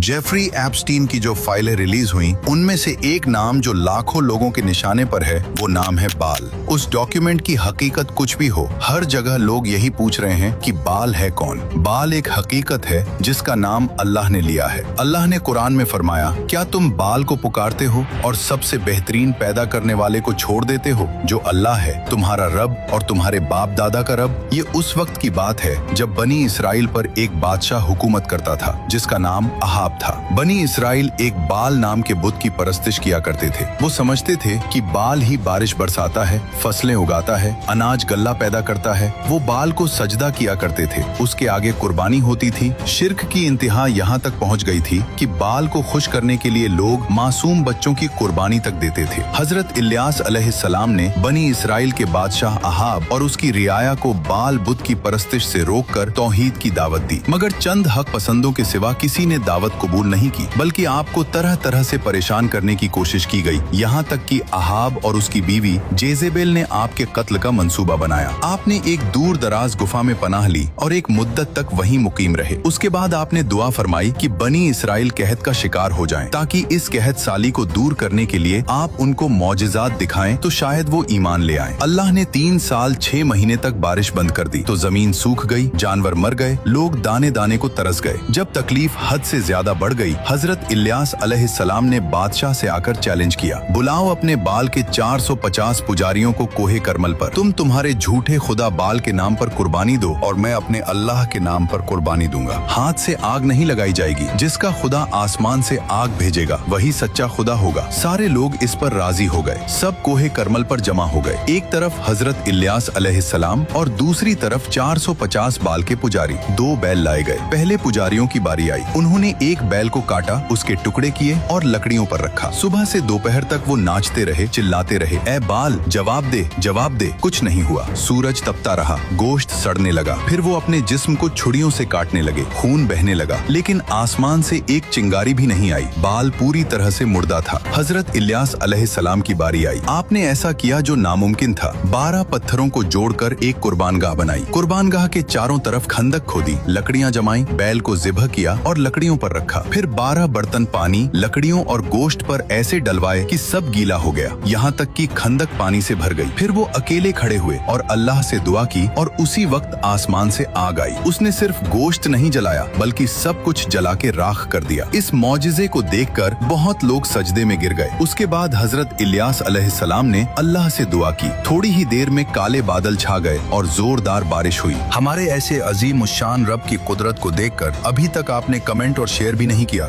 Jeffrey Epstein की जो फाइलें रिलीज हुई उनमें से एक नाम जो लाखों लोगों के निशाने पर है वो नाम है बाल। उस डॉक्यूमेंट की हकीकत कुछ भी हो, हर जगह लोग यही पूछ रहे हैं कि बाल है कौन। बाल एक हकीकत है जिसका नाम अल्लाह ने लिया है। अल्लाह ने कुरान में फरमाया, क्या तुम बाल को पुकारते हो और सबसे बेहतरीन पैदा करने वाले को छोड़ देते हो जो अल्लाह है, तुम्हारा रब और तुम्हारे बाप दादा का रब। ये उस वक्त की बात है जब बनी इसराइल पर एक बादशाह हुकूमत करता था जिसका नाम अहाब था। बनी इसराइल एक बाल नाम के बुत की परस्तिश किया करते थे। वो समझते थे कि बाल ही बारिश बरसाता है, फसलें उगाता है, अनाज गल्ला पैदा करता है। वो बाल को सजदा किया करते थे, उसके आगे कुर्बानी होती थी। शिर्क की इंतहा यहाँ तक पहुँच गई थी कि बाल को खुश करने के लिए लोग मासूम बच्चों की कुर्बानी तक देते थे। हजरत इलियास अलैहिस्सलाम ने बनी इसराइल के बादशाह अहाब और उसकी रियाया को बाल बुत की परस्तिश से रोककर तौहीद की दावत दी, मगर चंद हक पसंदों के सिवा किसी ने दावत कबूल नहीं की, बल्कि आपको तरह तरह से परेशान करने की कोशिश की गई। यहाँ तक कि अहाब और उसकी बीवी जेजेबेल ने आपके कत्ल का मंसूबा बनाया। आपने एक दूर दराज गुफा में पनाह ली और एक मुद्दत तक वहीं मुकीम रहे। उसके बाद आपने दुआ फरमाई कि बनी इसराइल कहत का शिकार हो जाएं, ताकि इस कहत साली को दूर करने के लिए आप उनको मौजिज़ात दिखाएं तो शायद वो ईमान ले आएं। अल्लाह ने 3 साल 6 महीने तक बारिश बंद कर दी तो जमीन सूख गई, जानवर मर गए, लोग दाने दाने को तरस गए। जब तकलीफ हद से ज्यादा बढ़ गई, हजरत इलियास अलैहिस्सलाम ने बादशाह से आकर चैलेंज किया, बुलाओ अपने बाल के 450 पुजारियों को कोहे करमल पर। तुम तुम्हारे झूठे खुदा बाल के नाम पर कुर्बानी दो और मैं अपने अल्लाह के नाम पर कुर्बानी दूंगा। हाथ से आग नहीं लगाई जाएगी, जिसका खुदा आसमान से आग भेजेगा वही सच्चा खुदा होगा। सारे लोग इस पर राजी हो गए। सब कोहे करमल पर जमा हो गए। एक तरफ हजरत इलियास अलैहिस्सलाम और दूसरी तरफ 450 बाल के पुजारी। 2 बैल लाए गए। पहले पुजारियों की बारी आई। उन्होंने एक बैल को काटा, उसके टुकड़े किए और लकड़ियों पर रखा। सुबह से दोपहर तक वो नाचते रहे, चिल्लाते रहे, ए बाल जवाब दे, जवाब दे। कुछ नहीं हुआ। सूरज तपता रहा, गोश्त सड़ने लगा। फिर वो अपने जिस्म को छुरियों से काटने लगे, खून बहने लगा, लेकिन आसमान से एक चिंगारी भी नहीं आई। बाल पूरी तरह से मुर्दा था। हजरत इलियास अलैहिस्सलाम की बारी आई। आपने ऐसा किया जो नामुमकिन था। 12 पत्थरों को जोड़कर एक कुर्बानगाह बनाई। कुर्बानगाह के चारों तरफ खंदक खोदी, लकड़ियां जमाई, बैल को ज़िबह किया और लकड़ियों पर रखा। फिर 12 बर्तन पानी, लकड़ियों और गोश्त पर ऐसे डलवाए कि सब गीला हो गया, यहाँ तक कि खंदक पानी से भर गई। फिर वो अकेले खड़े हुए और अल्लाह से दुआ की और उसी वक्त आसमान से आग आई। उसने सिर्फ गोश्त नहीं जलाया बल्कि सब कुछ जला के राख कर दिया। इस मौजिज़े को देखकर बहुत लोग सजदे में गिर गए। उसके बाद हजरत इलियास अलैहिस्सलाम ने अल्लाह से दुआ की। थोड़ी ही देर में काले बादल छा गए और जोरदार बारिश हुई। हमारे ऐसे अजीम उश्शान रब की कुदरत को देखकर अभी तक आपने कमेंट और शेयर भी नहीं किया।